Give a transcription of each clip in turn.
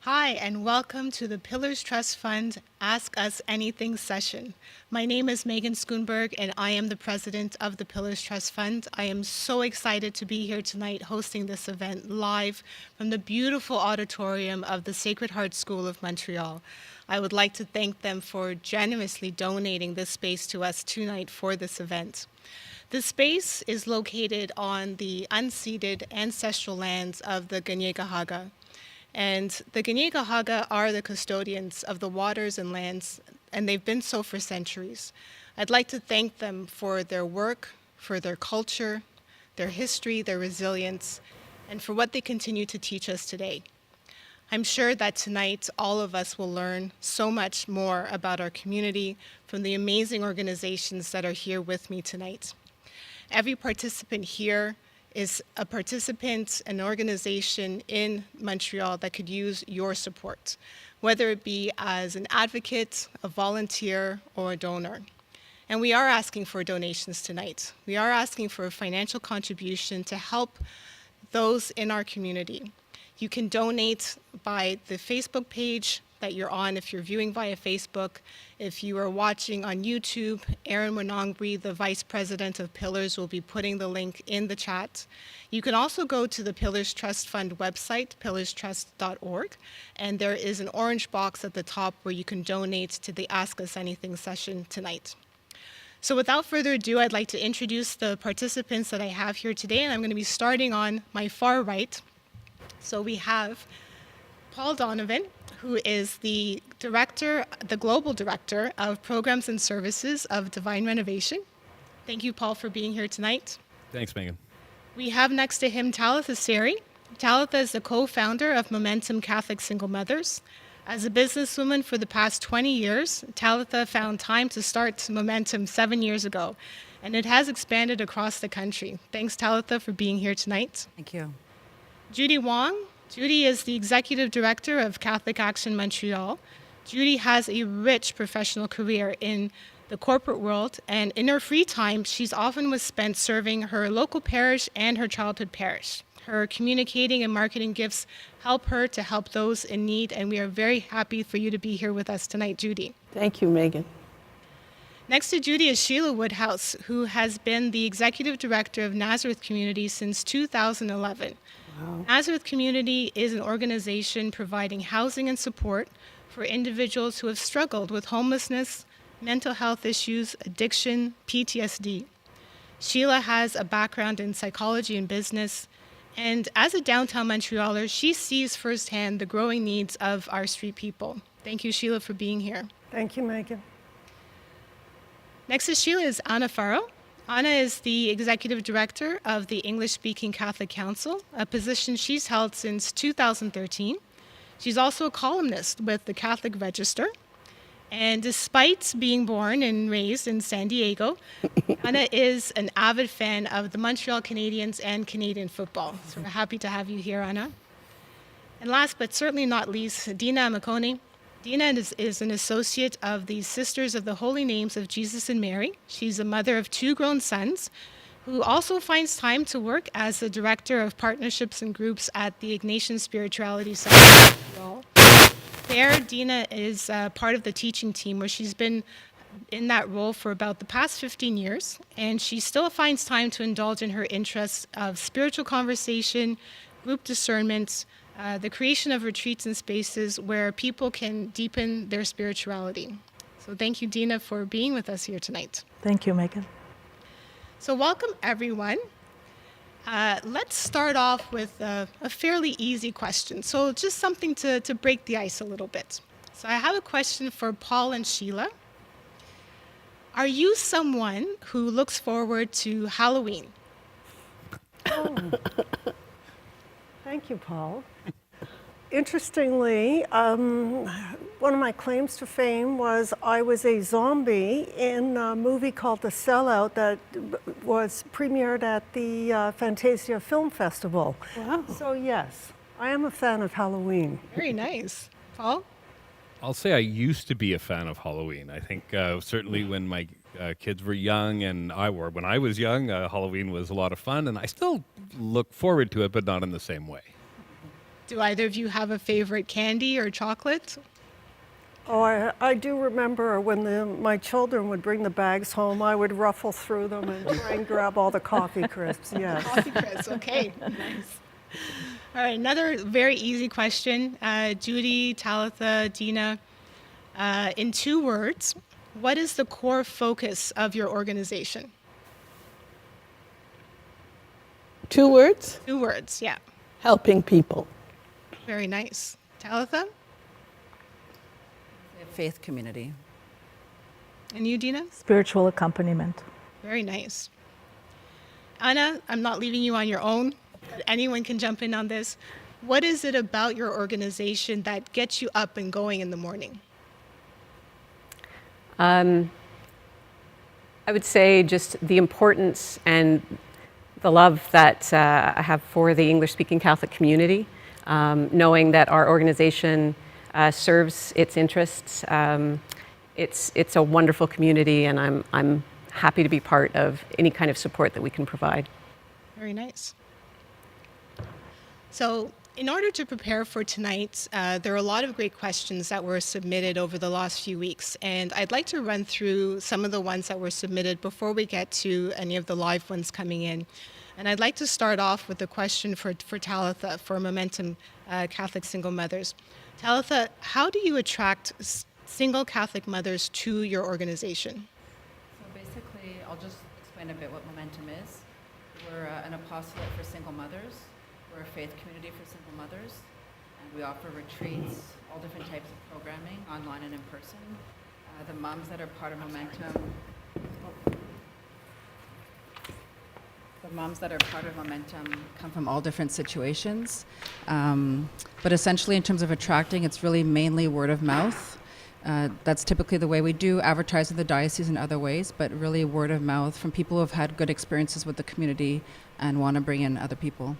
Hi, and welcome to the Pillars Trust Fund Ask Us Anything session. My name is Megan Schoenberg, and I am the president of the Pillars Trust Fund. I am so excited to be here tonight hosting this event live from the beautiful auditorium of the Sacred Heart School of Montreal. I would like to thank them for generously donating this space to us tonight for this event. The space is located on the unceded ancestral lands of the Kanien'kehá:ka. And the Kanien'kehá:ka are the custodians of the waters and lands, and they've been so for centuries. I'd like to thank them for their work, for their culture, their history, their resilience, and for what they continue to teach us today. I'm sure that tonight all of us will learn so much more about our community from the amazing organizations that are here with me tonight. Every participant here is a participant, an organization in Montreal that could use your support, whether it be as an advocate, a volunteer, or a donor. And we are asking for donations tonight. We are asking for a financial contribution to help those in our community. You can donate by the Facebook page that you're on if you're viewing via Facebook. If you are watching on YouTube, Aaron Winongri, the Vice President of Pillars, will be putting the link in the chat. You can also go to the Pillars Trust Fund website, pillarstrust.org, and there is an orange box at the top where you can donate to the Ask Us Anything session tonight. So without further ado, I'd like to introduce the participants that I have here today, and I'm going to be starting on my far right. So we have Paul Donovan, who is the global director of programs and services of Divine Renovation. Thank you, Paul, for being here tonight. Thanks, Megan. We have next to him Talitha Seri. Talitha is the co-founder of Momentum Catholic Single Mothers. As a businesswoman for the past 20 years, Talitha found time to start Momentum 7 years ago, and it has expanded across the country. Thanks, Talitha, for being here tonight. Thank you. Judy Wong. Judy is the executive director of Catholic Action Montreal. Judy has a rich professional career in the corporate world, and in her free time, she's often was spent serving her local parish and her childhood parish. Her communicating and marketing gifts help her to help those in need, and we are very happy for you to be here with us tonight, Judy. Thank you, Megan. Next to Judy is Sheila Woodhouse, who has been the executive director of Nazareth Community since 2011. Wow. Nazareth Community is an organization providing housing and support for individuals who have struggled with homelessness, mental health issues, addiction, PTSD. Sheila has a background in psychology and business, and as a downtown Montrealer, she sees firsthand the growing needs of our street people. Thank you, Sheila, for being here. Thank you, Megan. Next to Sheila is Anna Farrow. Anna is the executive director of the English-speaking Catholic Council, a position she's held since 2013. She's also a columnist with the Catholic Register. And despite being born and raised in San Diego, Anna is an avid fan of the Montreal Canadiens and Canadian football. So we're happy to have you here, Anna. And last but certainly not least, Dina Makoni. Dina is an associate of the Sisters of the Holy Names of Jesus and Mary. She's a mother of 2 grown sons who also finds time to work as the director of partnerships and groups at the Ignatian Spirituality Center. There, Dina is part of the teaching team where she's been in that role for about the past 15 years, and she still finds time to indulge in her interests of spiritual conversation, group discernment, the creation of retreats and spaces where people can deepen their spirituality. So thank you, Dina, for being with us here tonight. Thank you, Megan. So welcome, everyone. Let's start off with a fairly easy question. So just something to break the ice a little bit. So I have a question for Paul and Sheila. Are you someone who looks forward to Halloween? Oh. Thank you, Paul. Interestingly, one of my claims to fame was I was a zombie in a movie called The Sellout that was premiered at the Fantasia Film Festival. Wow. So yes, I am a fan of Halloween. Very nice. Paul? I'll say I used to be a fan of Halloween. I think certainly when my kids were young and when I was young, Halloween was a lot of fun, and I still look forward to it, but not in the same way. Do either of you have a favorite candy or chocolate? Oh, I do remember when my children would bring the bags home, I would ruffle through them and try and grab all the coffee crisps, yes. Coffee crisps, okay, nice. All right, another very easy question. Judy, Talitha, Dina, in 2 words, what is the core focus of your organization? 2 words, 2 words, yeah. helping people. Very nice. Talitha? Faith community. And you, Dina? Spiritual accompaniment. Very nice. Anna, I'm not leaving you on your own. Anyone can jump in on this. What is it about your organization that gets you up and going in the morning? I would say just the importance and the love that I have for the English-speaking Catholic community, knowing that our organization serves its interests. It's a wonderful community, and I'm happy to be part of any kind of support that we can provide. Very nice. So, in order to prepare for tonight, there are a lot of great questions that were submitted over the last few weeks, and I'd like to run through some of the ones that were submitted before we get to any of the live ones coming in. And I'd like to start off with a question for Talitha, for Momentum Catholic Single Mothers. Talitha, how do you attract single Catholic mothers to your organization? So basically, I'll just explain a bit what Momentum is. We're an apostolate for single mothers. We're a faith community for single mothers. And we offer retreats, all different types of programming, online and in person. The moms that are part of Momentum... The moms that are part of Momentum come from all different situations. But essentially, in terms of attracting, it's really mainly word of mouth. That's typically the way we do advertise in the diocese in other ways, but really word of mouth from people who have had good experiences with the community and want to bring in other people.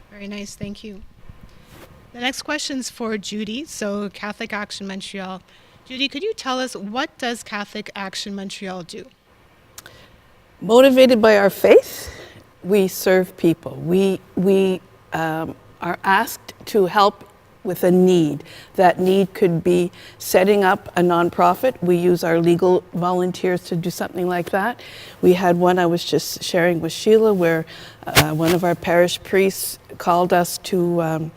Very nice, thank you. The next question's for Judy, so Catholic Action Montreal. Judy, could you tell us, what does Catholic Action Montreal do? Motivated by our faith, we serve people. We are asked to help with a need. That need could be setting up a nonprofit. We use our legal volunteers to do something like that. We had one I was just sharing with Sheila where one of our parish priests called us to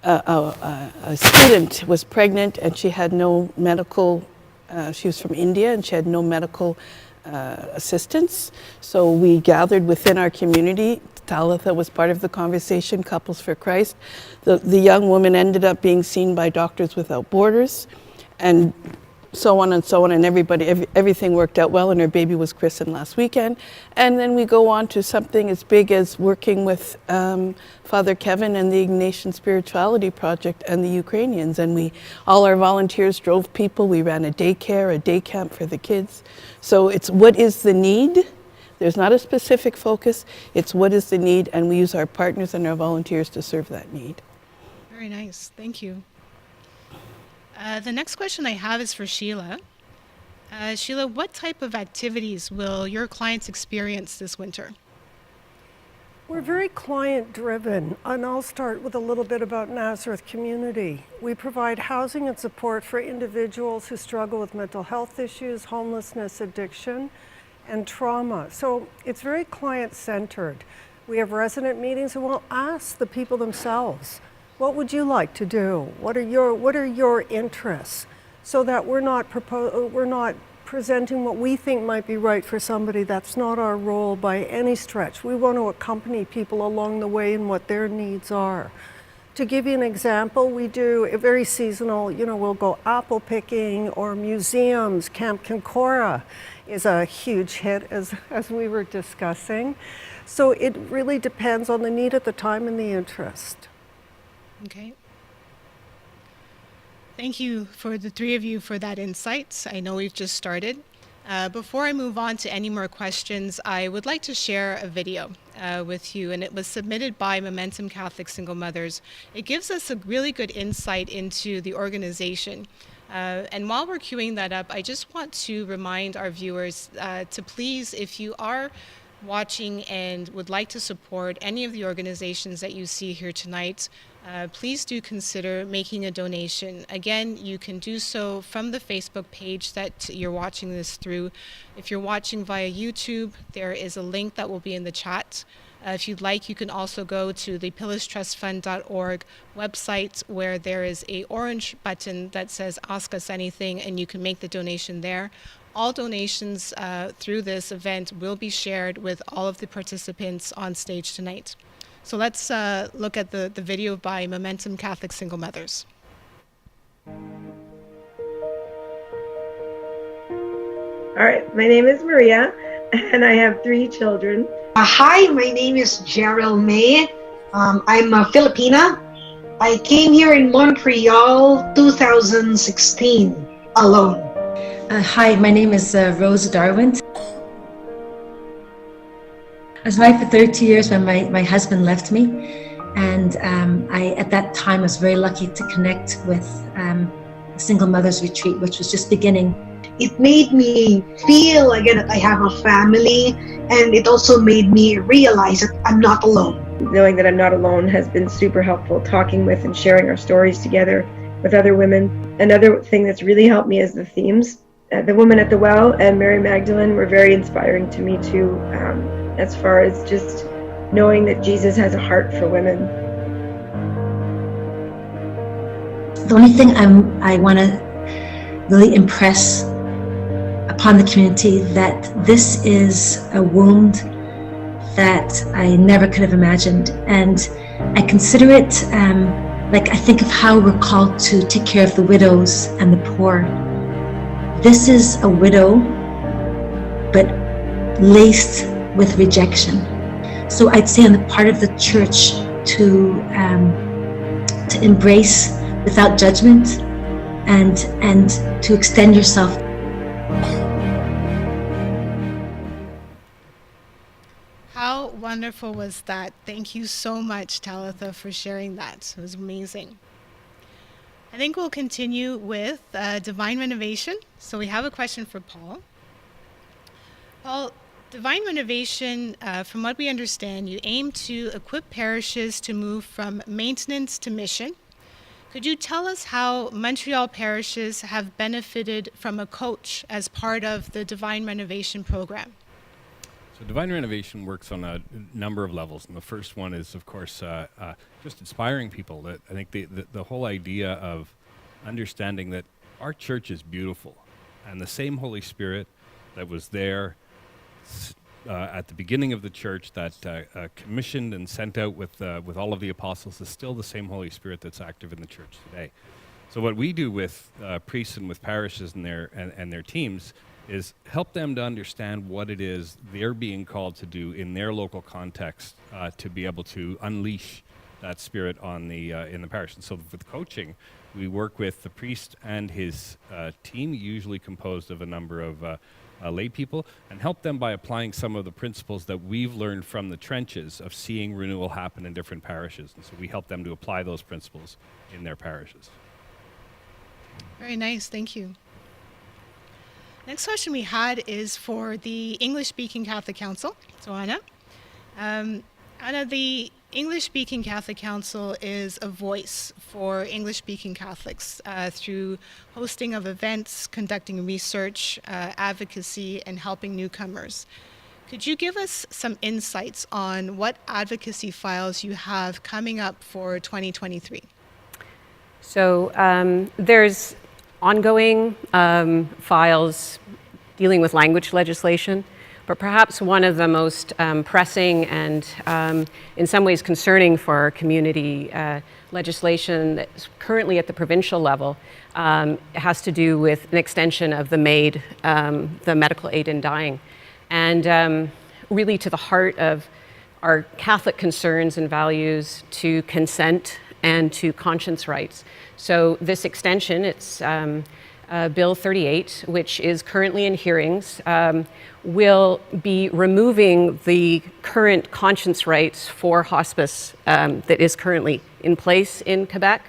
a student was pregnant and she had no medical, she was from India and she had no medical assistance. So we gathered within our community. Talitha was part of the conversation, Couples for Christ. The young woman ended up being seen by Doctors Without Borders, and so on, and everything worked out well, and her baby was christened last weekend. And then we go on to something as big as working with Father Kevin and the Ignatian Spirituality Project and the Ukrainians, and all our volunteers drove people. We ran a daycare, a day camp for the kids. So it's what is the need? There's not a specific focus, it's what is the need, and we use our partners and our volunteers to serve that need. Very nice, thank you. The next question I have is for Sheila. Sheila, what type of activities will your clients experience this winter? We're very client-driven, and I'll start with a little bit about Nazareth Community. We provide housing and support for individuals who struggle with mental health issues, homelessness, addiction, and trauma. So it's very client-centered. We have resident meetings, and we'll ask the people themselves, what would you like to do? What are your interests? So that we're not presenting what we think might be right for somebody. That's not our role by any stretch. We want to accompany people along the way in what their needs are. To give you an example, we do a very seasonal, we'll go apple picking or museums. Camp Concora is a huge hit, as we were discussing. So it really depends on the need at the time and the interest. Okay. Thank you for the three of you for that insight. I know we've just started. Before I move on to any more questions, I would like to share a video with you, and it was submitted by Momentum Catholic Single Mothers. It gives us a really good insight into the organization. And while we're queuing that up, I just want to remind our viewers to please, if you are watching and would like to support any of the organizations that you see here tonight, please do consider making a donation. Again, you can do so from the Facebook page that you're watching this through. If you're watching via YouTube, there is a link that will be in the chat. If you'd like, you can also go to the pillarstrustfund.org website, where there is a orange button that says Ask Us Anything, and you can make the donation there. All donations through this event will be shared with all of the participants on stage tonight. So let's look at the video by Momentum Catholic Single Mothers. All right, my name is Maria, and I have 3 children. Hi, my name is Gerald May. I'm a Filipina. I came here in Montreal 2016 alone. Hi, my name is Rose Darwin. I was married for 30 years when my husband left me, and I at that time was very lucky to connect with a Single Mothers Retreat, which was just beginning. It made me feel again that I have a family, and it also made me realize that I'm not alone. Knowing that I'm not alone has been super helpful, talking with and sharing our stories together with other women. Another thing that's really helped me is the themes. The Woman at the Well and Mary Magdalene were very inspiring to me too, as far as just knowing that Jesus has a heart for women. The only thing I want to really impress upon the community that this is a wound that I never could have imagined, and I consider it like I think of how we're called to take care of the widows and the poor. This is a widow, but laced with rejection. So I'd say on the part of the church to embrace without judgment and to extend yourself. How wonderful was that? Thank you so much, Talitha, for sharing that. It was amazing. I think we'll continue with Divine Renovation. So we have a question for Paul. Paul, Divine Renovation, from what we understand, you aim to equip parishes to move from maintenance to mission. Could you tell us how Montreal parishes have benefited from a coach as part of the Divine Renovation program? So Divine Renovation works on a number of levels, and the first one is, of course, just inspiring people. That I think the whole idea of understanding that our church is beautiful, and the same Holy Spirit that was there at the beginning of the church, that commissioned and sent out with all of the apostles, is still the same Holy Spirit that's active in the church today. So what we do with priests and with parishes and their teams is help them to understand what it is they're being called to do in their local context to be able to unleash that spirit on in the parish. And so with coaching, we work with the priest and his team, usually composed of a number of lay people, and help them by applying some of the principles that we've learned from the trenches of seeing renewal happen in different parishes. And so we help them to apply those principles in their parishes. Very nice, thank you. Next question we had is for the English-speaking Catholic Council. So Anna, Anna, the English-speaking Catholic Council is a voice for English-speaking Catholics through hosting of events, conducting research, advocacy, and helping newcomers. Could you give us some insights on what advocacy files you have coming up for 2023? So there's ongoing files dealing with language legislation, but perhaps one of the most pressing and in some ways concerning for our community legislation that's currently at the provincial level has to do with an extension of the MAID, the Medical Aid in Dying, and really to the heart of our Catholic concerns and values to consent and to conscience rights. So this extension, it's Bill 38, which is currently in hearings, will be removing the current conscience rights for hospice that is currently in place in Quebec.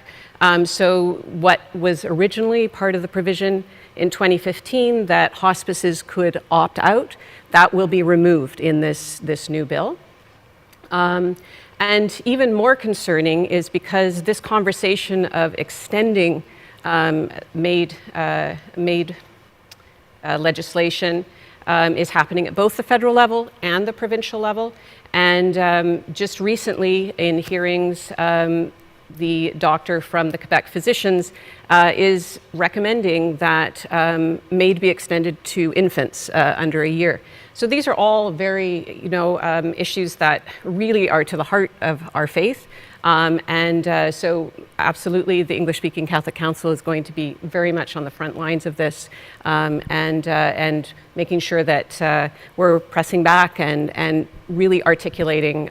So what was originally part of the provision in 2015 that hospices could opt out. That will be removed in this new bill. And even more concerning is because this conversation of extending MAID legislation is happening at both the federal level and the provincial level. And just recently in hearings, the doctor from the Quebec Physicians is recommending that MAID be extended to infants under a year. So these are all very, issues that really are to the heart of our faith. So absolutely the English-speaking Catholic Council is going to be very much on the front lines of this and making sure that we're pressing back and really articulating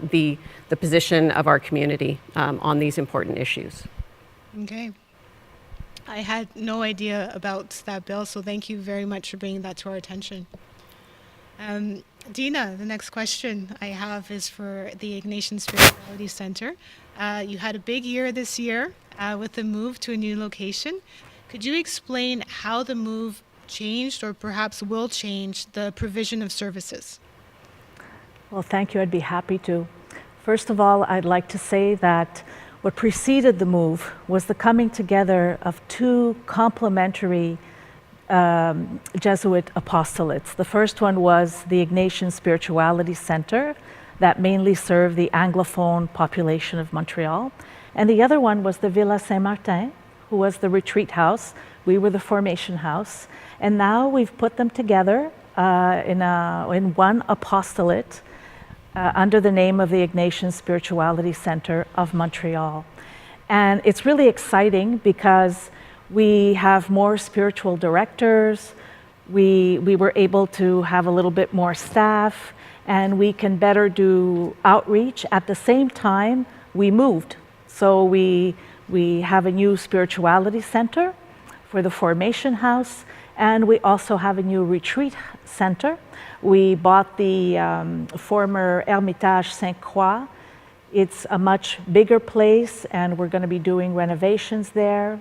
the position of our community on these important issues. Okay. I had no idea about that bill, so thank you very much for bringing that to our attention. Dina, the next question I have is for the Ignatian Spirituality Center. You had a big year this year with the move to a new location. Could you explain how the move changed or perhaps will change the provision of services? Well, thank you. I'd be happy to. First of all, I'd like to say that what preceded the move was the coming together of two complementary Jesuit apostolates. The first one was the Ignatian Spirituality Center that mainly served the Anglophone population of Montreal. And the other one was the Villa Saint-Martin, who was the retreat house. We were the formation house. And now we've put them together in one apostolate under the name of the Ignatian Spirituality Center of Montreal. And it's really exciting because we have more spiritual directors, we were able to have a little bit more staff, and we can better do outreach. At the same time, we moved. So we have a new spirituality center for the formation house, and we also have a new retreat center. We bought the former Hermitage Sainte-Croix. It's a much bigger place, and we're going to be doing renovations there.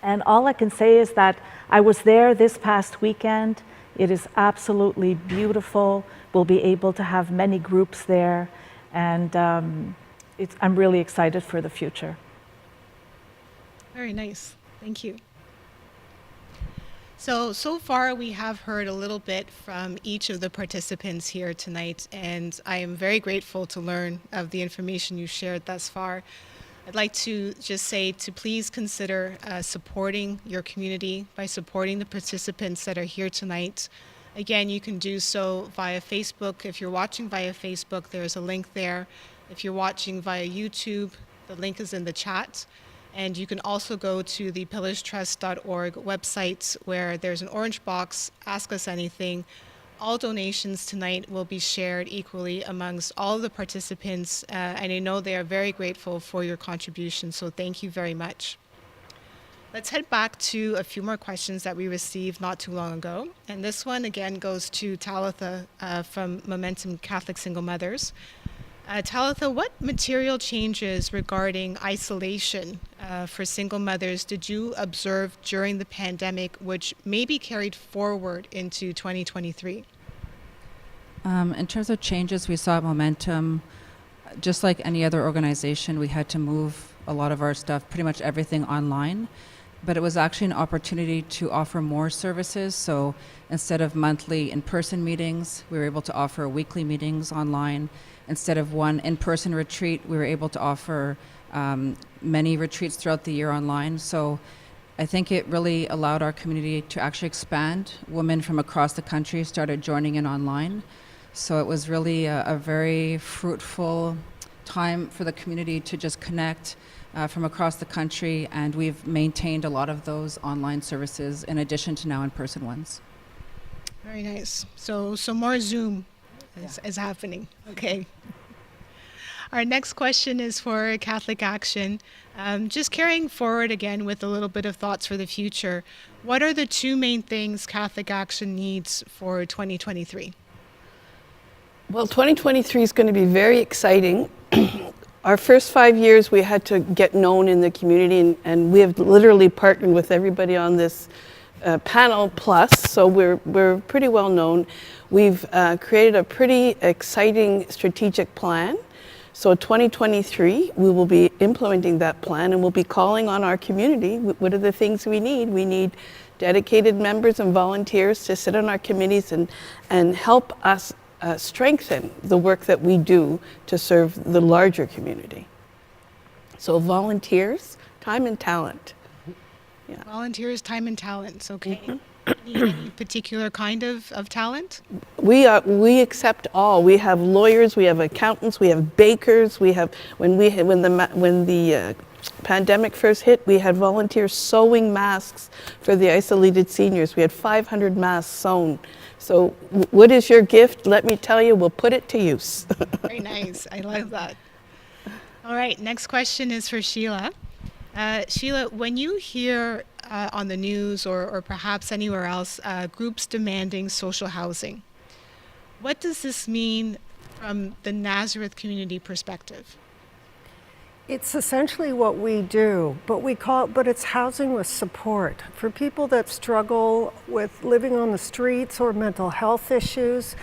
And all I can say is that I was there this past weekend. It is absolutely beautiful. We'll be able to have many groups there, and I'm really excited for the future. Very nice. Thank you. So far we have heard a little bit from each of the participants here tonight, and I am very grateful to learn of the information you shared thus far. I'd like to just say to please consider supporting your community by supporting the participants that are here tonight. Again, you can do so via Facebook. If you're watching via Facebook, there's a link there. If you're watching via YouTube, the link is in the chat. And you can also go to the pillarstrust.org website where there's an orange box, Ask Us Anything. All donations tonight will be shared equally amongst all of the participants, and I know they are very grateful for your contribution, so thank you very much. Let's head back to a few more questions that we received not too long ago. And this one again goes to Talitha from Momentum Catholic Single Mothers. Talitha, what material changes regarding isolation for single mothers did you observe during the pandemic which may be carried forward into 2023? In terms of changes we saw at Momentum, just like any other organization, we had to move a lot of our stuff, pretty much everything online. But it was actually an opportunity to offer more services. So instead of monthly in-person meetings, we were able to offer weekly meetings online. Instead of one in-person retreat, we were able to offer many retreats throughout the year online. So I think it really allowed our community to actually expand. Women from across the country started joining in online. So it was really a very fruitful time for the community to just connect from across the country, and we've maintained a lot of those online services in addition to now in-person ones. Very nice. So more Zoom is happening. Okay. Our next question is for Catholic Action. Just carrying forward again with a little bit of thoughts for the future, what are the two main things Catholic Action needs for 2023? Well, 2023 is going to be very exciting. Our first 5 years, we had to get known in the community, and we have literally partnered with everybody on this Panel Plus, so we're pretty well known. We've created a pretty exciting strategic plan. So 2023, we will be implementing that plan, and we'll be calling on our community. What are the things we need? We need dedicated members and volunteers to sit on our committees and help us strengthen the work that we do to serve the larger community. So volunteers, time and talent. Yeah. Volunteers, time and talent. Okay. Any particular kind of talent? We accept all. We have lawyers, we have accountants, we have bakers. We have when the pandemic first hit, we had volunteers sewing masks for the isolated seniors. We had 500 masks sewn. So what is your gift? Let me tell you, we'll put it to use. Very nice. I love that. All right. Next question is for Sheila. Sheila, when you hear on the news or perhaps anywhere else groups demanding social housing, what does this mean from the Nazareth community perspective? It's essentially what we do, but it's housing with support. For people that struggle with living on the streets or mental health issues,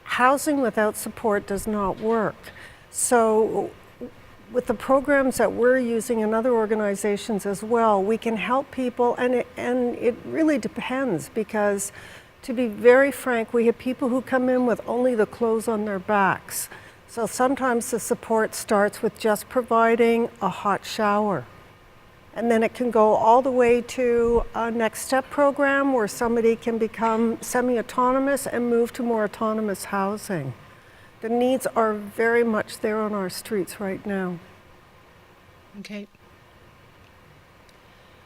housing without support does not work. So with the programs that we're using in other organizations as well, we can help people, and it really depends, because to be very frank, we have people who come in with only the clothes on their backs. So sometimes the support starts with just providing a hot shower. And then it can go all the way to a next step program where somebody can become semi-autonomous and move to more autonomous housing. The needs are very much there on our streets right now. Okay.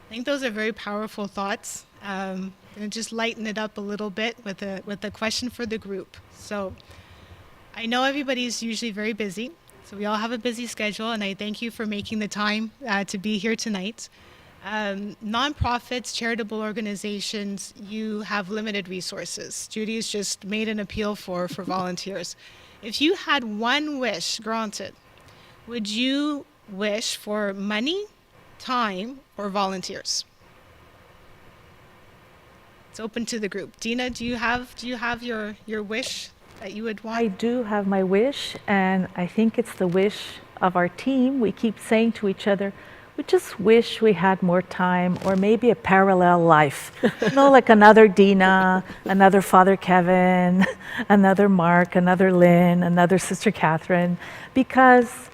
I think those are very powerful thoughts. And just lighten it up a little bit with a question for the group. So I know everybody's usually very busy, so we all have a busy schedule, and I thank you for making the time to be here tonight. Nonprofits, charitable organizations, you have limited resources. Judy's just made an appeal for volunteers. If you had one wish granted, would you wish for money, time, or volunteers? It's open to the group. Dina, do you have your wish that you would want? I do have my wish, and I think it's the wish of our team. We keep saying to each other, we just wish we had more time, or maybe a parallel life. You know, like another Dina, another Father Kevin, another Mark, another Lynn, another Sister Catherine, because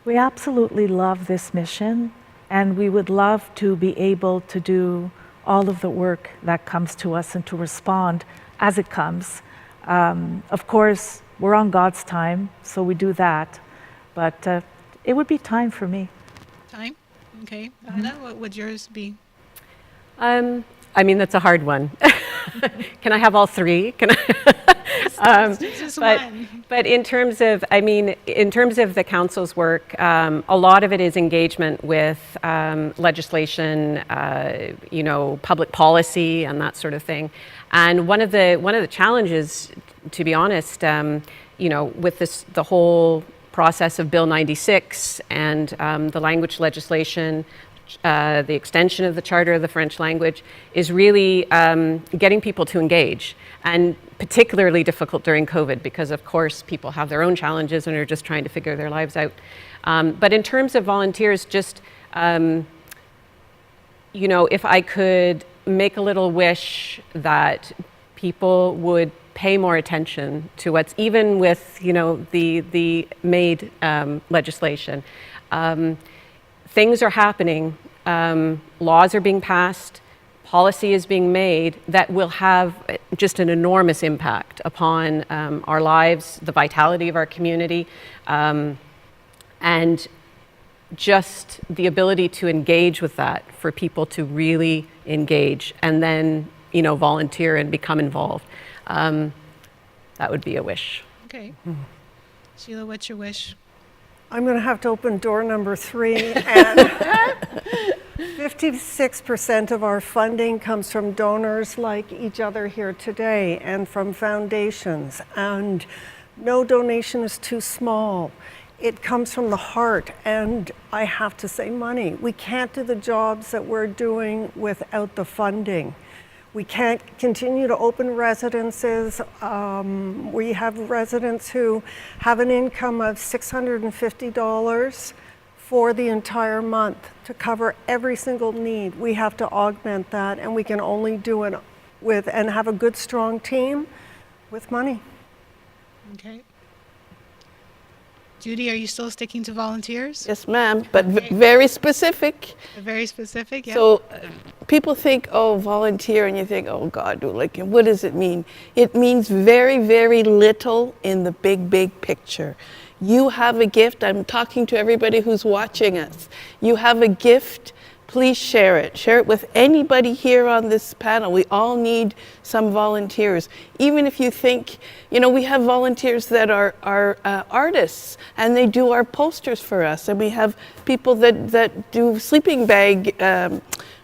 we absolutely love this mission, and we would love to be able to do all of the work that comes to us and to respond as it comes. Of course, we're on God's time, so we do that, but it would be time for me. Time? Okay. Anna, what would yours be? I mean, that's a hard one. Can I have all three? Can I? Just one. But in terms of, in terms of the council's work, a lot of it is engagement with legislation, public policy, and that sort of thing. And one of the challenges, to be honest, with the whole process of Bill 96 and the language legislation, the extension of the Charter of the French language, is really getting people to engage, and particularly difficult during COVID because, of course, people have their own challenges and are just trying to figure their lives out. But in terms of volunteers, just, if I could make a little wish that people would pay more attention to what's, even with, the MAID legislation. Things are happening, laws are being passed, policy is being made that will have just an enormous impact upon our lives, the vitality of our community, and just the ability to engage with that, for people to really engage and then, volunteer and become involved. That would be a wish. Okay. Sheila, what's your wish? I'm going to have to open door number 3, and 56% of our funding comes from donors like each other here today and from foundations, and no donation is too small. It comes from the heart, and I have to say money. We can't do the jobs that we're doing without the funding. We can't continue to open residences. We have residents who have an income of $650 for the entire month to cover every single need. We have to augment that, and we can only do it with, and have a good, strong team with money. Okay. Judy, are you still sticking to volunteers? Yes, ma'am, but very specific. Very specific, yeah. So people think, oh, volunteer, and you think, oh God, like, what does it mean? It means very, very little in the big, big picture. You have a gift. I'm talking to everybody who's watching us. You have a gift. Please share it. Share it with anybody here on this panel. We all need some volunteers. Even if you think, you know, we have volunteers that are artists, and they do our posters for us. And we have people that do sleeping bag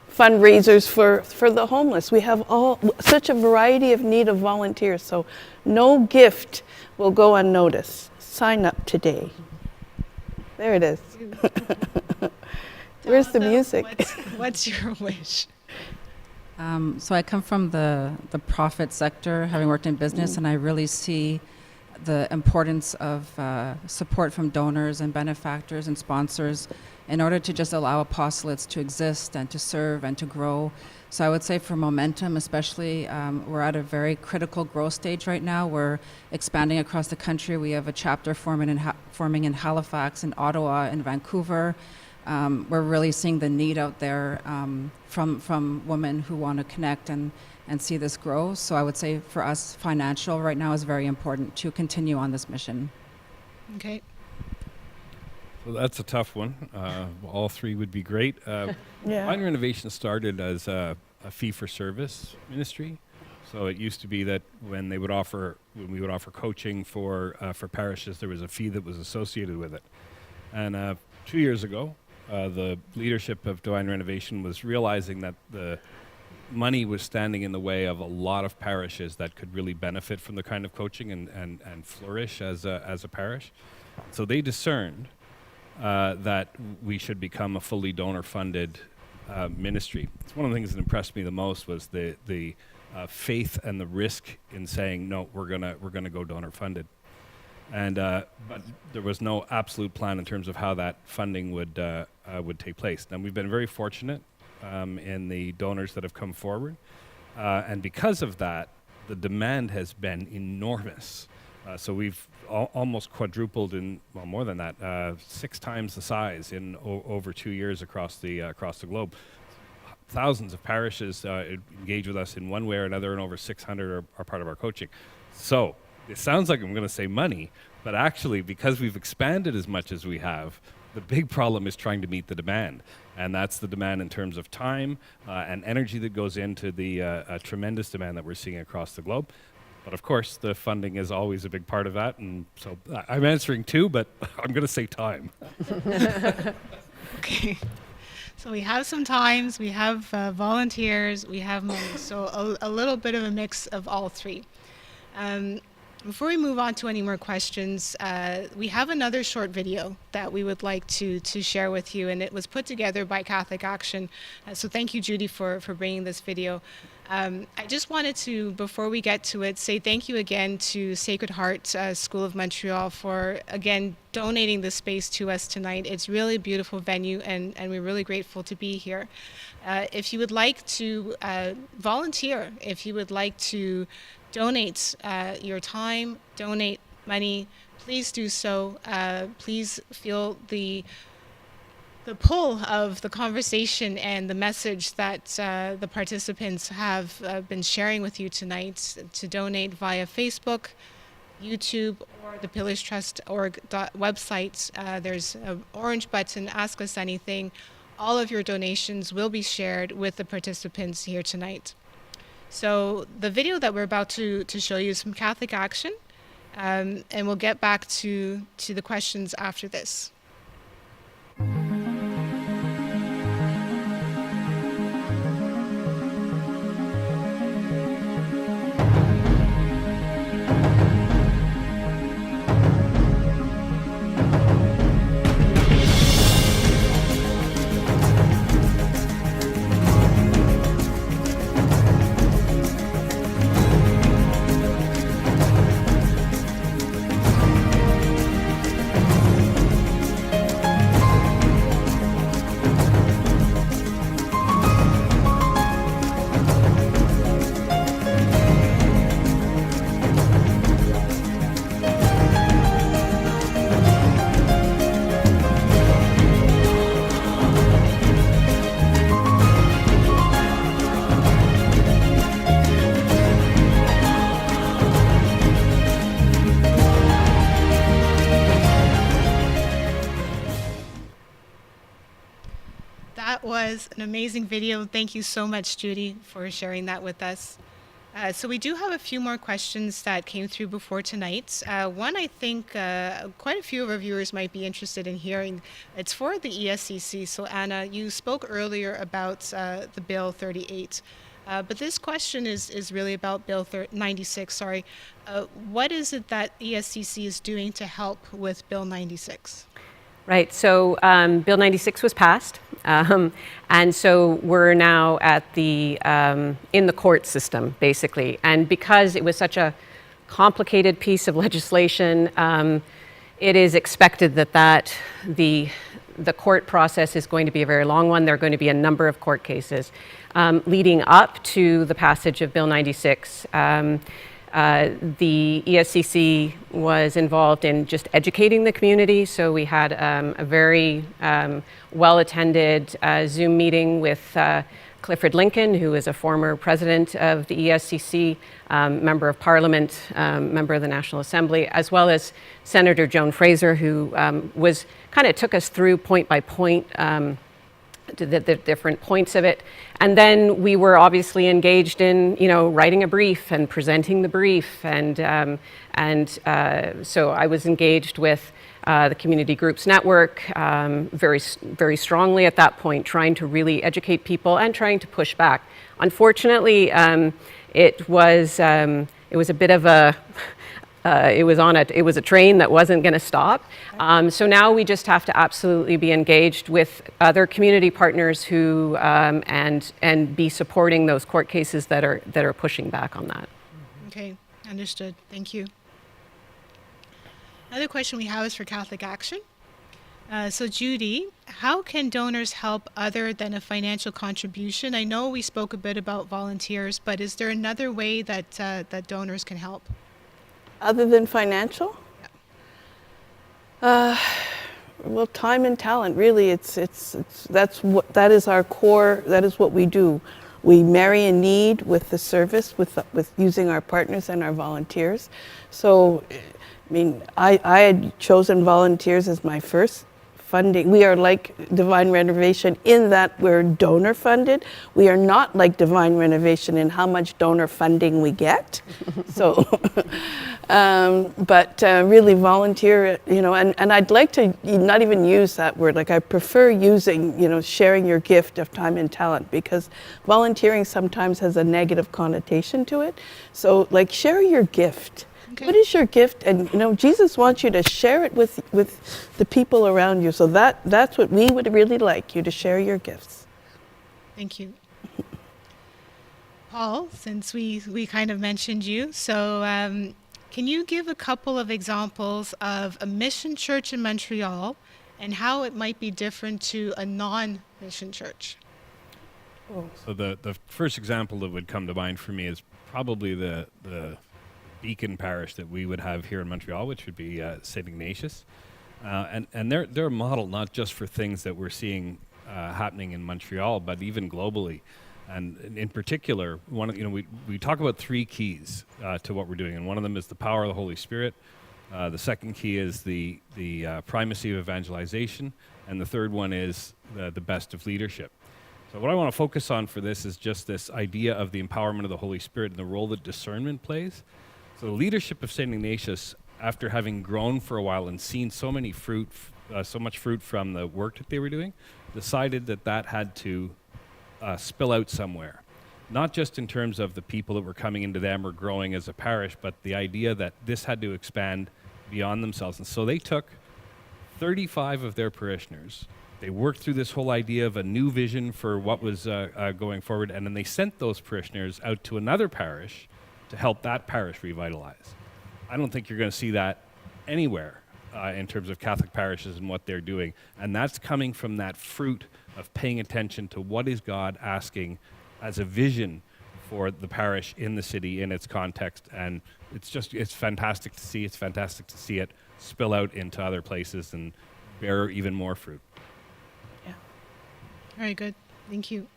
fundraisers for the homeless. We have such a variety of need of volunteers. So no gift will go unnoticed. Sign up today. There it is. Where's the music? What's your wish? So I come from the profit sector, having worked in business, and I really see the importance of support from donors and benefactors and sponsors in order to just allow apostolates to exist and to serve and to grow. So I would say for Momentum especially, we're at a very critical growth stage right now. We're expanding across the country. We have a chapter forming in Halifax, in Ottawa, in Vancouver. We're really seeing the need out there from women who want to connect and see this grow. So I would say for us, financial right now is very important to continue on this mission. Okay. So that's a tough one. All three would be great. Divine Renovation started as a fee-for-service ministry. So it used to be that when we would offer coaching for parishes, there was a fee that was associated with it. And 2 years ago, the leadership of Divine Renovation was realizing that the money was standing in the way of a lot of parishes that could really benefit from the kind of coaching and flourish as a parish. So they discerned that we should become a fully donor-funded ministry. It's one of the things that impressed me the most was the faith and the risk in saying, no, we're gonna go donor-funded. And but there was no absolute plan in terms of how that funding would take place. Now we've been very fortunate in the donors that have come forward, and because of that, the demand has been enormous. So we've almost quadrupled more than that, 6 times the size in over 2 years across the globe. Thousands of parishes engage with us in one way or another, and over 600 are part of our coaching. So it sounds like I'm going to say money, but actually, because we've expanded as much as we have, the big problem is trying to meet the demand. And that's the demand in terms of time and energy that goes into the tremendous demand that we're seeing across the globe. But of course, the funding is always a big part of that. And so I'm answering too, but I'm going to say time. Okay. So we have some times, we have volunteers, we have money. So a little bit of a mix of all three. Before we move on to any more questions, we have another short video that we would like to share with you, and it was put together by Catholic Action. So thank you, Judy, for bringing this video. I just wanted to, before we get to it, say thank you again to Sacred Heart School of Montreal for, again, donating this space to us tonight. It's really a beautiful venue, and we're really grateful to be here. If you would like to volunteer, if you would like to donate your time, donate money, please do so. Please feel the pull of the conversation and the message that the participants have been sharing with you tonight to donate via Facebook, YouTube, or the Pillars Trust org website. There's an orange button, Ask Us Anything. All of your donations will be shared with the participants here tonight. So the video that we're about to show you is from Catholic Action, and we'll get back to the questions after this. was an amazing video. Thank you so much, Judy, for sharing that with us. So we do have a few more questions that came through before tonight. One I think quite a few of our viewers might be interested in hearing. It's for the ESCC. So Anna, you spoke earlier about the Bill 38. But this question is really about Bill 96. Sorry. What is it that ESCC is doing to help with Bill 96? Right, so Bill 96 was passed, and so we're now at the in the court system, basically. And because it was such a complicated piece of legislation, it is expected that the court process is going to be a very long one. There are going to be a number of court cases leading up to the passage of Bill 96. The ESCC was involved in just educating the community, so we had a very well-attended Zoom meeting with Clifford Lincoln, who is a former president of the ESCC, member of Parliament, member of the National Assembly, as well as Senator Joan Fraser, who took us through point by point the different points of it. And then we were obviously engaged in, writing a brief and presenting the brief. And so I was engaged with the Community Groups Network very, very strongly at that point, trying to really educate people and trying to push back. Unfortunately, it was a bit of a it was a train that wasn't going to stop. So now we just have to absolutely be engaged with other community partners who and be supporting those court cases that are pushing back on that. Okay, understood. Thank you. Another question we have is for Catholic Action. So Judy, how can donors help other than a financial contribution? I know we spoke a bit about volunteers, but is there another way that that donors can help? Other than financial? Well, time and talent, really, that is our core, that is what we do. We marry a need with the service, with using our partners and our volunteers. So, I had chosen volunteers as my first funding. We are like Divine Renovation in that we're donor funded. We are not like Divine Renovation in how much donor funding we get. So, but really volunteer, and I'd like to not even use that word. Like I prefer using, sharing your gift of time and talent, because volunteering sometimes has a negative connotation to it. So like share your gift. Okay. What is your gift? And Jesus wants you to share it with the people around you. So that's what we would really like you to share your gifts. Thank you. Paul, since we kind of mentioned you, so can you give a couple of examples of a mission church in Montreal and how it might be different to a non-mission church? So the first example that would come to mind for me is probably the Beacon parish that we would have here in Montreal, which would be St. Ignatius. And they're a model not just for things that we're seeing happening in Montreal, but even globally. And in particular, we talk about three keys to what we're doing, and one of them is the power of the Holy Spirit. The second key is the primacy of evangelization, and the third one is the best of leadership. So what I want to focus on for this is just this idea of the empowerment of the Holy Spirit and the role that discernment plays. So the leadership of St. Ignatius, after having grown for a while and seen so much fruit from the work that they were doing, decided that had to spill out somewhere. Not just in terms of the people that were coming into them or growing as a parish, but the idea that this had to expand beyond themselves. And so they took 35 of their parishioners. They worked through this whole idea of a new vision for what was going forward, and then they sent those parishioners out to another parish to help that parish revitalize. I don't think you're going to see that anywhere in terms of Catholic parishes and what they're doing. And that's coming from that fruit of paying attention to what is God asking as a vision for the parish in the city, in its context. And it's fantastic to see. It's fantastic to see it spill out into other places and bear even more fruit. Yeah. Very good. Thank you.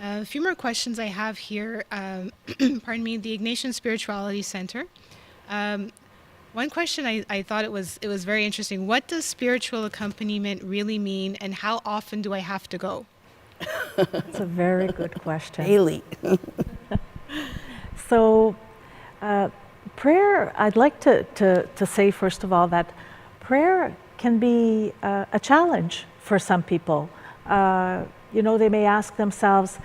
A few more questions I have here. Pardon me, the Ignatian Spirituality Center. One question I thought it was very interesting. What does spiritual accompaniment really mean, and how often do I have to go? That's a very good question. Daily. So, prayer, I'd like to say, first of all, that prayer can be a challenge for some people. You know, they may ask themselves,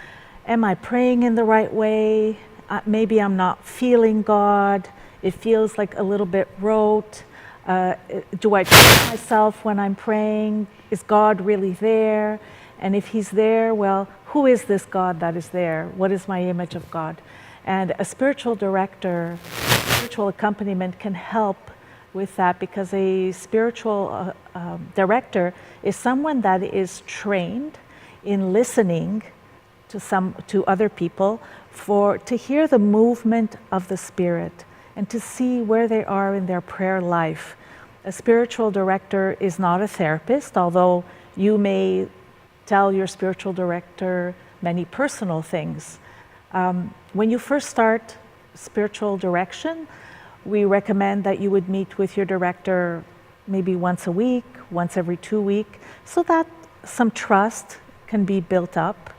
am I praying in the right way? Maybe I'm not feeling God. It feels like a little bit rote. Do I trust myself when I'm praying? Is God really there? And if He's there, well, who is this God that is there? What is my image of God? And a spiritual director, spiritual accompaniment can help with that, because a spiritual director is someone that is trained in listening to other people to hear the movement of the Spirit and to see where they are in their prayer life. A spiritual director is not a therapist, although you may tell your spiritual director many personal things. When you first start spiritual direction, we recommend that you would meet with your director maybe once a week, once every 2 weeks, so that some trust can be built up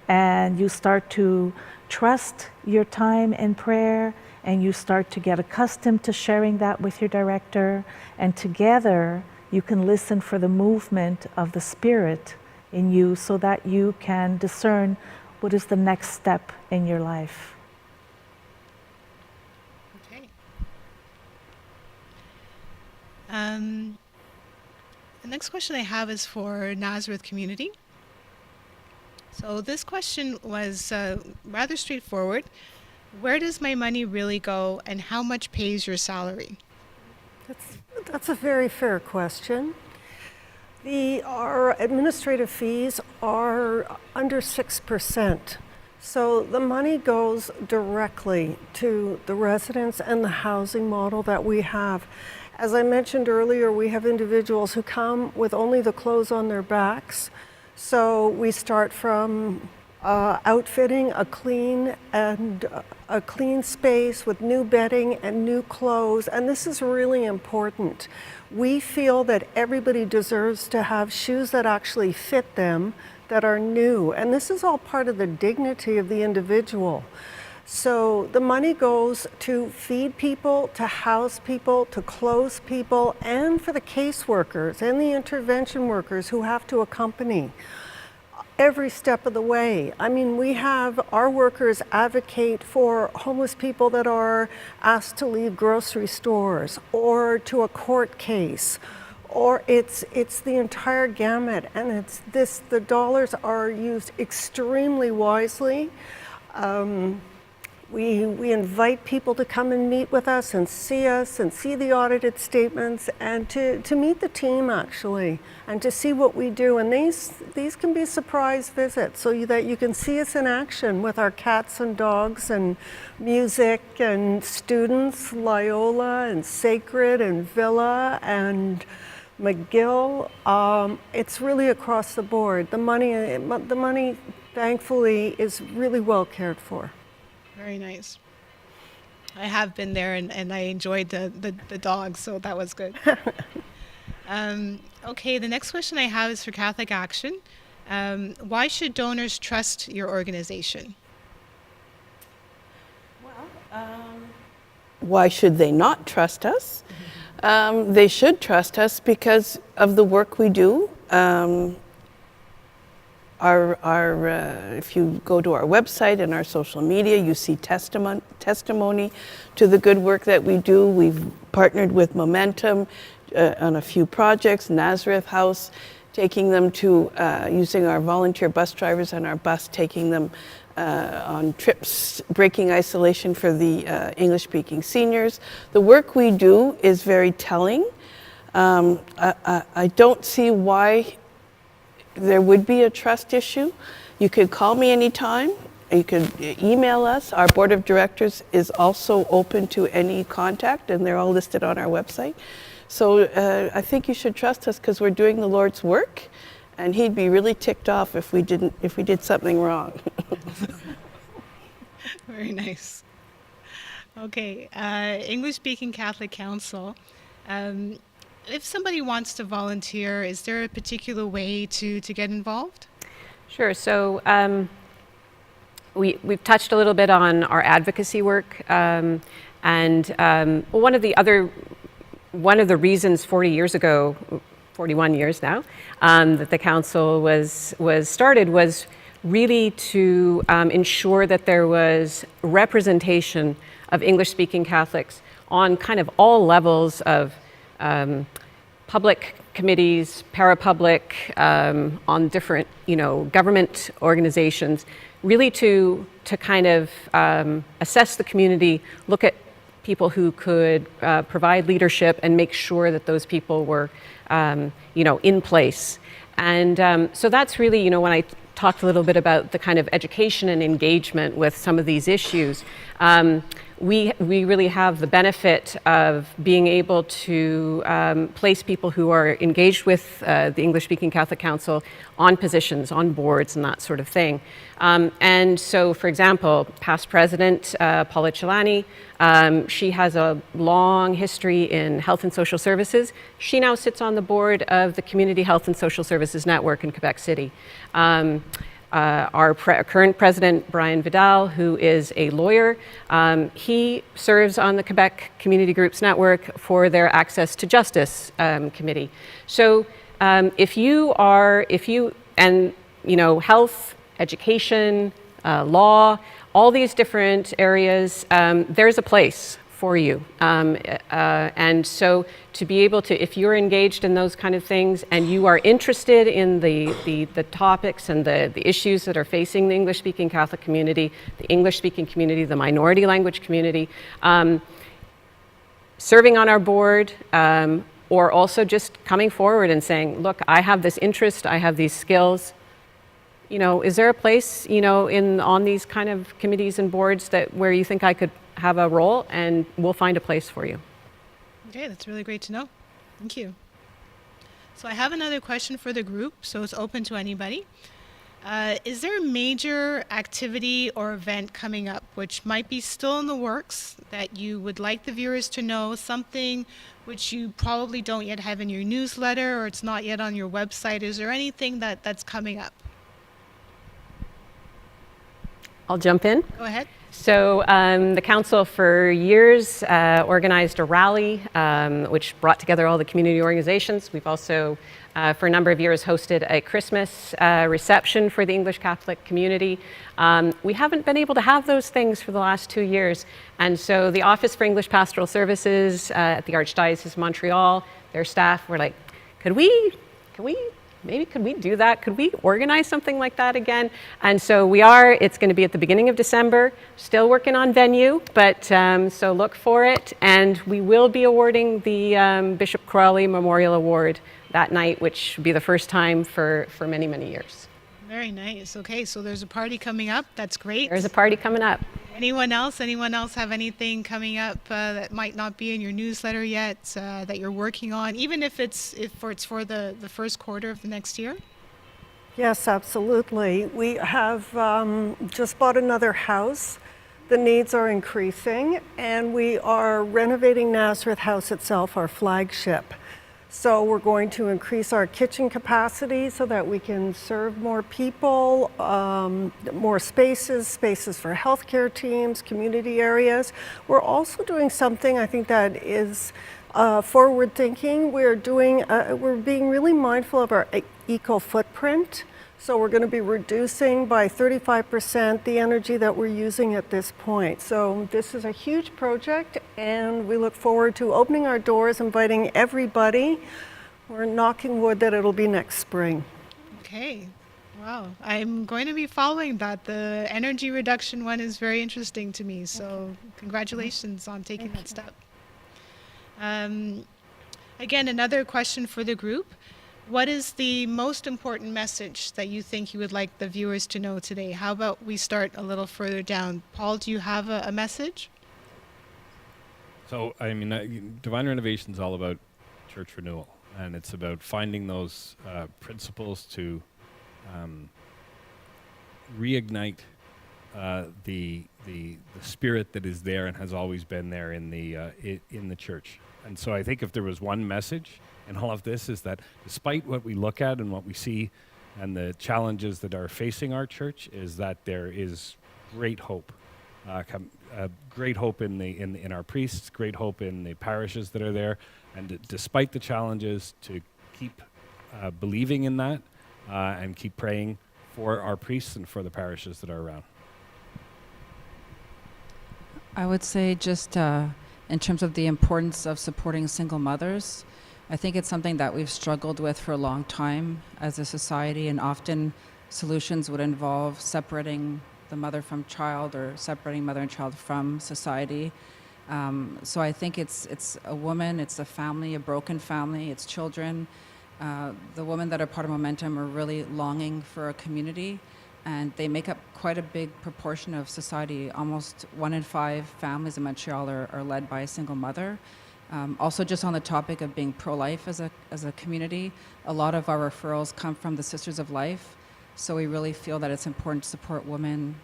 and you start to trust your time in prayer, and you start to get accustomed to sharing that with your director, and together you can listen for the movement of the Spirit in you so that you can discern what is the next step in your life. Okay. The next question I have is for Nazareth community. So this question was rather straightforward. Where does my money really go, and how much pays your salary? That's a very fair question. Our administrative fees are under 6%. So the money goes directly to the residents and the housing model that we have. As I mentioned earlier, we have individuals who come with only the clothes on their backs. So we start from outfitting a clean space with new bedding and new clothes, and this is really important. We feel that everybody deserves to have shoes that actually fit them, that are new, and this is all part of the dignity of the individual. So the money goes to feed people, to house people, to clothe people, and for the caseworkers and the intervention workers who have to accompany every step of the way. I mean, we have our workers advocate for homeless people that are asked to leave grocery stores or to a court case, or it's the entire gamut, and the dollars are used extremely wisely. We invite people to come and meet with us and see the audited statements, and to meet the team actually, and to see what we do. And these can be surprise visits, so that you can see us in action with our cats and dogs and music and students, Loyola and Sacred and Villa and McGill. It's really across the board. The money, thankfully, is really well cared for. Very nice. I have been there, and I enjoyed the dogs, so that was good. Okay, the next question I have is for Catholic Action. Why should donors trust your organization? Why should they not trust us? They should trust us because of the work we do. If you go to our website and our social media, you see testimony to the good work that we do. We've partnered with Momentum on a few projects, Nazareth House, taking them to, using our volunteer bus drivers and our bus, taking them on trips, breaking isolation for the English-speaking seniors. The work we do is very telling. I don't see why there would be a trust issue. You could call me anytime. You could email us. Our board of directors is also open to any contact, and they're all listed on our website. So I think you should trust us because we're doing the Lord's work, and He'd be really ticked off if we did something wrong. Very nice. Okay, English-speaking Catholic Council. If somebody wants to volunteer, is there a particular way to get involved? Sure. So we've touched a little bit on our advocacy work, one of the reasons 40 years ago, 41 years now, that the council was started was really to ensure that there was representation of English-speaking Catholics on kind of all levels of public committees, parapublic, on different, government organizations, really to kind of assess the community, look at people who could provide leadership and make sure that those people were, in place. And so that's really, when I talked a little bit about the kind of education and engagement with some of these issues, we really have the benefit of being able to place people who are engaged with the English-speaking Catholic Council on positions, on boards, and that sort of thing. And so, for example, past president Paula Chilani, she has a long history in health and social services. She now sits on the board of the Community Health and Social Services Network in Quebec City. Our current president, Brian Vidal, who is a lawyer, he serves on the Quebec Community Groups Network for their Access to Justice committee. So health, education, law, all these different areas, there's a place for you. And so to be able to, if you're engaged in those kind of things and you are interested in the topics and the issues that are facing the English-speaking Catholic community, the English-speaking community, the minority language community, serving on our board, or also just coming forward and saying, look, I have this interest, I have these skills. Is there a place, on these kind of committees and boards where you think I could have a role, and we'll find a place for you. Okay, that's really great to know. Thank you. So I have another question for the group, so it's open to anybody. Is there a major activity or event coming up which might be still in the works that you would like the viewers to know, something which you probably don't yet have in your newsletter or it's not yet on your website? Is there anything that's coming up? I'll jump in. Go ahead. So the council for years organized a rally which brought together all the community organizations. We've also for a number of years hosted a Christmas reception for the English Catholic community. We haven't been able to have those things for the last 2 years, and so the Office for English Pastoral Services at the Archdiocese of Montreal, their staff were like, could we do that? Could we organize something like that again? And so it's going to be at the beginning of December, still working on venue, but so look for it. And we will be awarding the Bishop Crowley Memorial Award that night, which will be the first time for many, many years. Very nice. Okay, so there's a party coming up. That's great. There's a party coming up. Anyone else have anything coming up that might not be in your newsletter yet that you're working on, even if it's for the first quarter of the next year? Yes, absolutely. We have just bought another house. The needs are increasing, and we are renovating Nazareth House itself, our flagship. So we're going to increase our kitchen capacity so that we can serve more people, more spaces for healthcare teams, community areas. We're also doing something I think that is forward thinking. We're being really mindful of our eco footprint. So we're going to be reducing by 35% the energy that we're using at this point. So this is a huge project, and we look forward to opening our doors, inviting everybody. We're knocking wood that it'll be next spring. Okay. Wow. I'm going to be following that. The energy reduction one is very interesting to me. So congratulations on taking that step. Again, another question for the group. What is the most important message that you think you would like the viewers to know today? How about we start a little further down? Paul, do you have a message? So, Divine Renovation is all about church renewal, and it's about finding those principles to reignite the spirit that is there and has always been there in the church. And so I think if there was one message in all of this, is that despite what we look at and what we see and the challenges that are facing our church is that there is great hope. Great hope in our priests, great hope in the parishes that are there, and despite the challenges, to keep believing in that and keep praying for our priests and for the parishes that are around. I would say just in terms of the importance of supporting single mothers, I think it's something that we've struggled with for a long time as a society, and often solutions would involve separating the mother from child or separating mother and child from society. So I think it's a woman, it's a family, a broken family, it's children. The women that are part of Momentum are really longing for a community, and they make up quite a big proportion of society. Almost 1 in 5 families in Montreal are led by a single mother. Also, just on the topic of being pro-life as a community, a lot of our referrals come from the Sisters of Life. So we really feel that it's important to support women,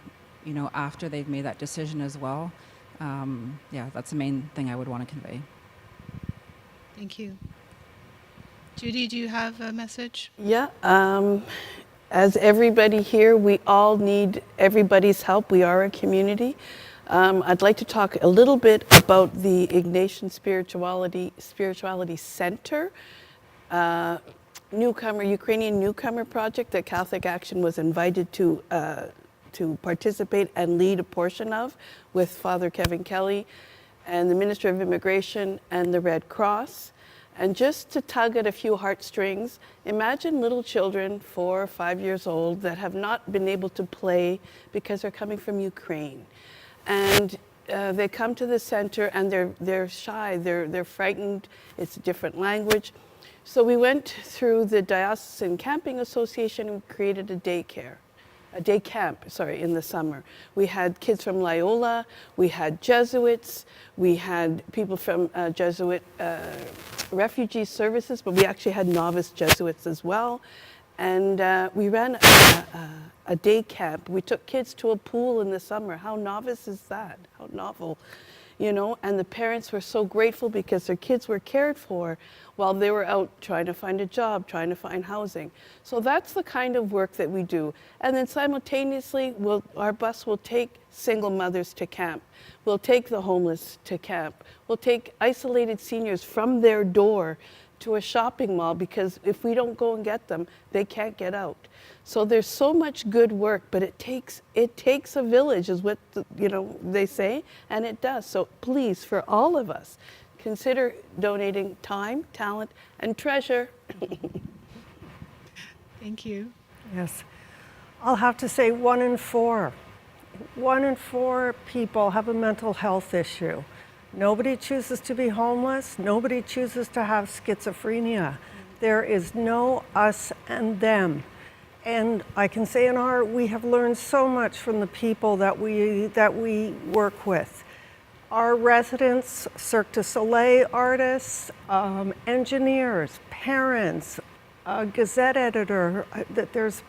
after they've made that decision as well. That's the main thing I would want to convey. Thank you. Judy, do you have a message? Yeah, as everybody here, we all need everybody's help. We are a community. I'd like to talk a little bit about the Ignatian Spirituality Center, Ukrainian newcomer project that Catholic Action was invited to participate and lead a portion of, with Father Kevin Kelly and the Ministry of Immigration and the Red Cross. And just to tug at a few heartstrings, imagine little children, 4 or 5 years old, that have not been able to play because they're coming from Ukraine. And they come to the center and they're shy, they're frightened, it's a different language. So we went through the Diocesan Camping Association and created a day camp, in the summer. We had kids from Loyola, we had Jesuits, we had people from Jesuit refugee services, but we actually had novice Jesuits as well. And we ran a day camp. We took kids to a pool in the summer. How novice is that? How novel, and the parents were so grateful because their kids were cared for while they were out trying to find a job, trying to find housing. So that's the kind of work that we do. And then simultaneously, our bus will take single mothers to camp. We'll take the homeless to camp. We'll take isolated seniors from their door to a shopping mall, because if we don't go and get them, they can't get out. So there's so much good work, but it takes a village, is what they say, and it does. So please, for all of us, consider donating time, talent, and treasure. Thank you. Yes. I'll have to say 1 in 4. 1 in 4 people have a mental health issue. Nobody chooses to be homeless. Nobody chooses to have schizophrenia. There is no us and them. And I can say we have learned so much from the people that we work with. Our residents, Cirque du Soleil artists, engineers, parents, a Gazette editor, that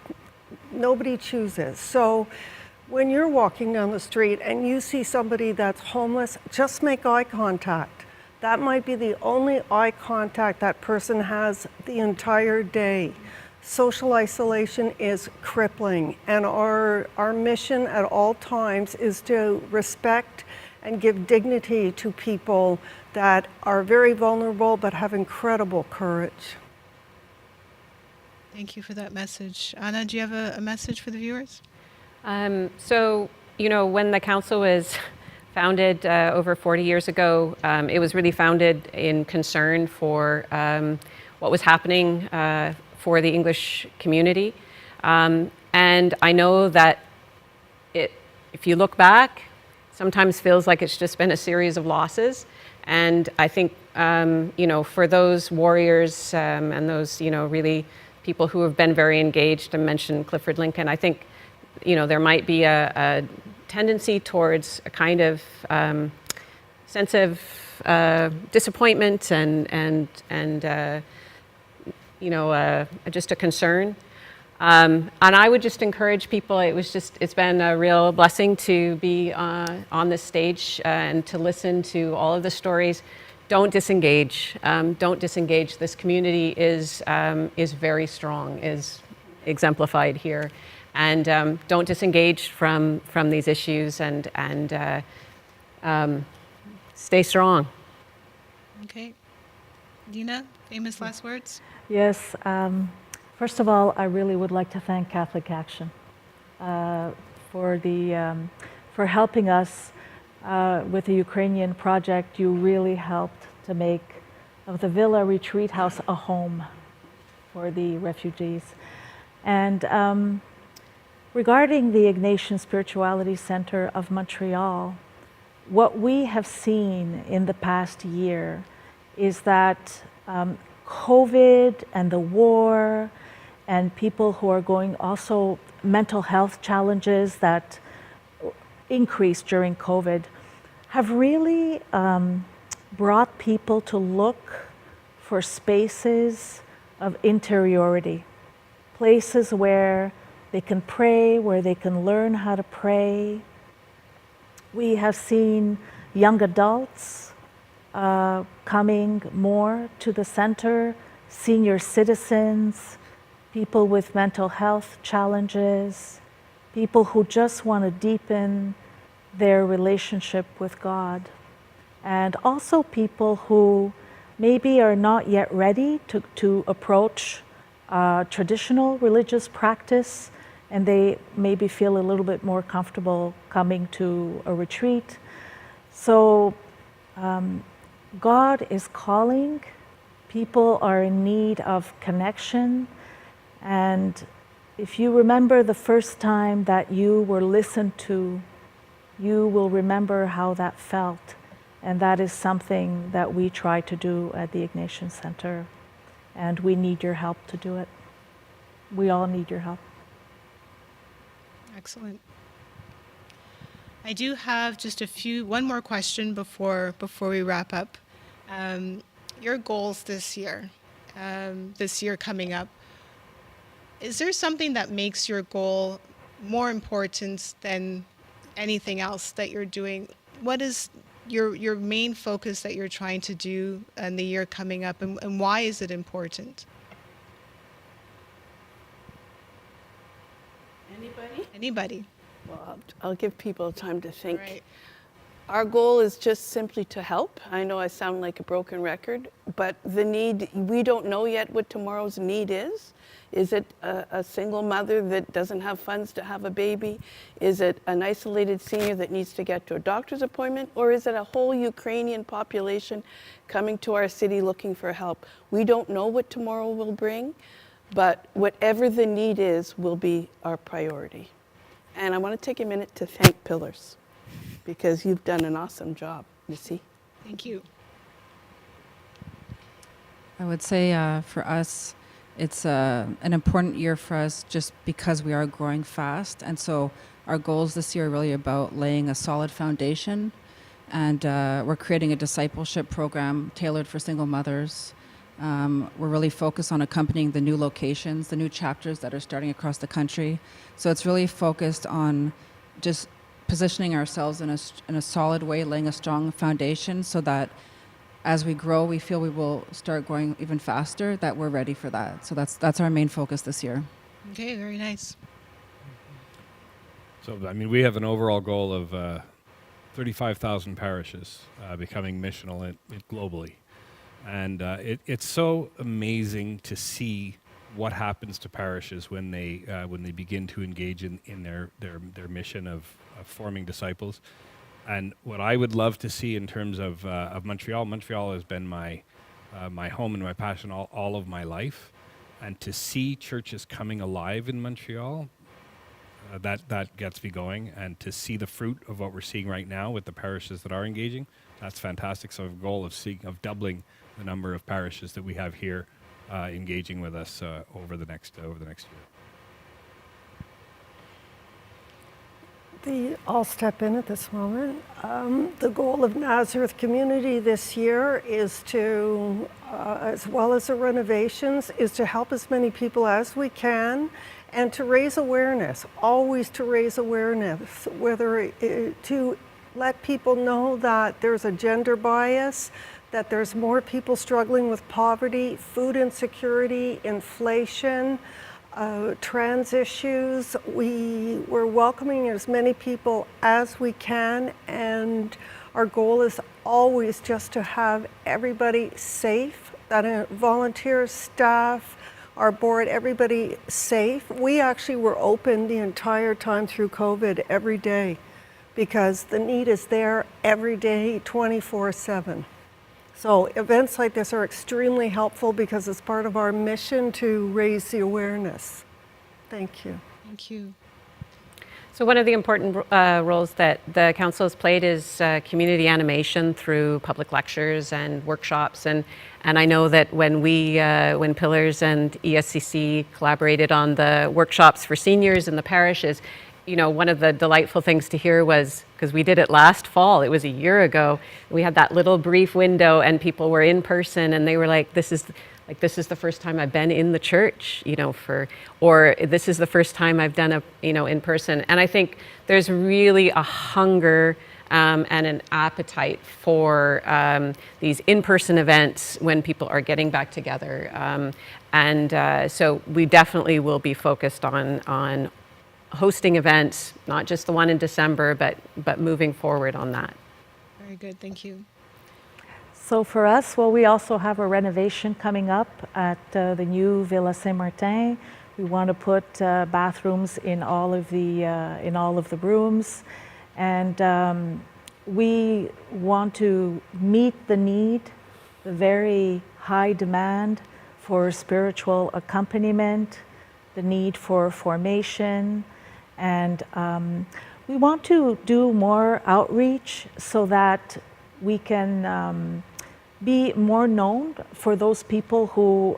nobody chooses. So when you're walking down the street and you see somebody that's homeless, just make eye contact. That might be the only eye contact that person has the entire day. Social isolation is crippling, and our mission at all times is to respect and give dignity to people that are very vulnerable but have incredible courage. Thank you for that message. Anna, do you have a message for the viewers? So, when the council was founded over 40 years ago, it was really founded in concern for what was happening for the English community. And I know that if you look back, sometimes feels like it's just been a series of losses. And I think, for those warriors and those, really people who have been very engaged, I mentioned Clifford Lincoln, I think, there might be a tendency towards a kind of sense of disappointment and just a concern. And I would just encourage people, it's been a real blessing to be on this stage and to listen to all of the stories. Don't disengage. Don't disengage. This community is very strong, is exemplified here. And don't disengage from these issues, and stay strong. Okay. Dina, famous last words? Yes. First of all, I really would like to thank Catholic Action for helping us with the Ukrainian project. You really helped to make of the Villa Retreat House a home for the refugees. And regarding the Ignatian Spirituality Center of Montreal, what we have seen in the past year is that COVID and the war and people who are going also mental health challenges that increased during COVID have really brought people to look for spaces of interiority, places where they can pray, where they can learn how to pray. We have seen young adults coming more to the center, senior citizens, people with mental health challenges, people who just want to deepen their relationship with God, and also people who maybe are not yet ready to approach traditional religious practice, and they maybe feel a little bit more comfortable coming to a retreat. So God is calling. People are in need of connection. And if you remember the first time that you were listened to, you will remember how that felt. And that is something that we try to do at the Ignatian Center. And we need your help to do it. We all need your help. Excellent. I do have just one more question before we wrap up. Your goals this year coming up, is there something that makes your goal more important than anything else that you're doing? What is your main focus that you're trying to do in the year coming up, and why is it important? Anybody? Well, I'll give people time to think. Right. Our goal is just simply to help. I know I sound like a broken record, but the need, we don't know yet what tomorrow's need is. Is it a single mother that doesn't have funds to have a baby? Is it an isolated senior that needs to get to a doctor's appointment? Or is it a whole Ukrainian population coming to our city looking for help? We don't know what tomorrow will bring, but whatever the need is will be our priority. And I want to take a minute to thank Pillars, because you've done an awesome job, Missy. Thank you. I would say for us, it's an important year for us just because we are growing fast. And so our goals this year are really about laying a solid foundation. And we're creating a discipleship program tailored for single mothers. We're really focused on accompanying the new locations, the new chapters that are starting across the country. So it's really focused on just positioning ourselves in a solid way, laying a strong foundation so that as we grow, we feel we will start growing even faster, that we're ready for that. So that's our main focus this year. Okay, very nice. So, I mean, we have an overall goal of 35,000 parishes becoming missional globally. And it's so amazing to see what happens to parishes when they begin to engage in their mission of forming disciples. And what I would love to see in terms of Montreal has been my home and my passion all of my life. And to see churches coming alive in Montreal, that gets me going. And to see the fruit of what we're seeing right now with the parishes that are engaging, that's fantastic. So I have a goal of doubling the number of parishes that we have here engaging with us over the next year. I'll step in at this moment. The goal of Nazareth Community this year is to, as well as the renovations, is to help as many people as we can and to raise awareness, always to raise awareness, whether to let people know that there's a gender bias, that there's more people struggling with poverty, food insecurity, inflation, trans issues. We're welcoming as many people as we can, and our goal is always just to have everybody safe, that volunteers, staff, our board, everybody safe. We actually were open the entire time through COVID every day because the need is there every day, 24/7. So events like this are extremely helpful because it's part of our mission to raise the awareness. Thank you. Thank you. So one of the important roles that the council has played is community animation through public lectures and workshops. And I know that when when Pillars and ESCC collaborated on the workshops for seniors in the parishes, you know, one of the delightful things to hear was, because we did it last fall, it was a year ago, we had that little brief window and people were in person and they were like, this is the first time I've been in the church, you know, or this is the first time I've done in person. And I think there's really a hunger and an appetite for these in-person events when people are getting back together. So we definitely will be focused on hosting events, not just the one in December, but moving forward on that. Very good. Thank you. So for us, well, we also have a renovation coming up at the new Villa Saint-Martin. We want to put bathrooms in all of the rooms, and we want to meet the need, the very high demand for spiritual accompaniment, the need for formation, and we want to do more outreach so that we can be more known for those people who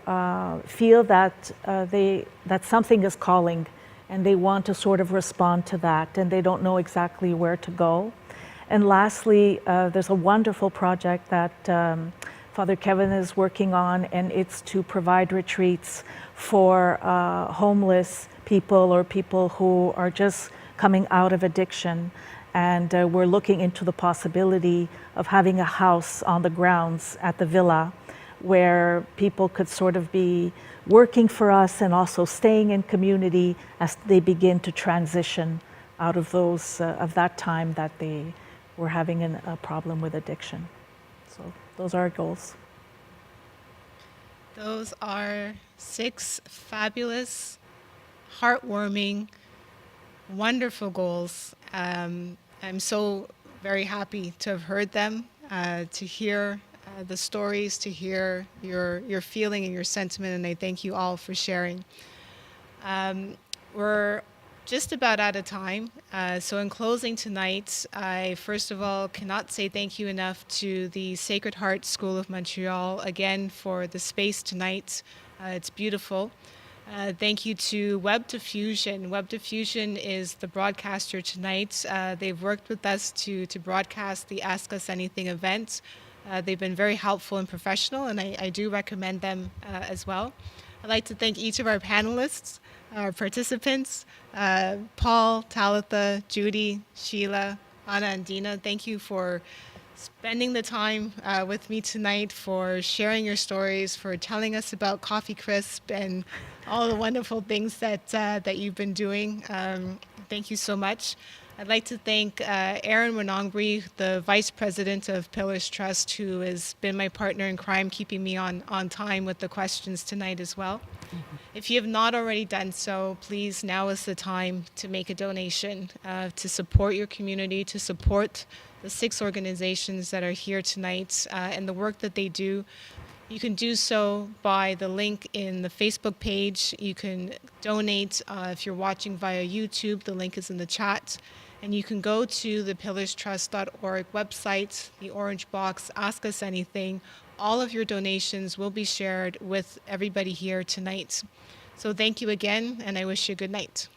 feel that that something is calling and they want to sort of respond to that and they don't know exactly where to go. And lastly, there's a wonderful project that Father Kevin is working on, and it's to provide retreats for homeless people or people who are just coming out of addiction. And we're looking into the possibility of having a house on the grounds at the villa where people could sort of be working for us and also staying in community as they begin to transition out of of that time that they were having a problem with addiction. So those are our goals. Those are 6 fabulous, heartwarming, wonderful goals. I'm so very happy to have heard them, to hear the stories, to hear your feeling and your sentiment, and I thank you all for sharing. We're just about out of time. So in closing tonight, I first of all cannot say thank you enough to the Sacred Heart School of Montreal, again, for the space tonight. It's beautiful. Thank you to Web Diffusion. Web Diffusion is the broadcaster tonight. They've worked with us to broadcast the Ask Us Anything event. They've been very helpful and professional, and I do recommend them as well. I'd like to thank each of our panelists, our participants, Paul, Talitha, Judy, Sheila, Anna, and Dina. Thank you for spending the time with me tonight, for sharing your stories, for telling us about Coffee Crisp and all the wonderful things that you've been doing. Thank you so much. I'd like to thank Aaron Winongri, the Vice President of Pillars Trust, who has been my partner in crime, keeping me on time with the questions tonight as well. Mm-hmm. If you have not already done so, please, now is the time to make a donation to support your community, to support the 6 organizations that are here tonight and the work that they do. You can do so by the link in the Facebook page. You can donate if you're watching via YouTube. The link is in the chat. And you can go to the pillarstrust.org website, the orange box, Ask Us Anything. All of your donations will be shared with everybody here tonight. So thank you again, and I wish you a good night.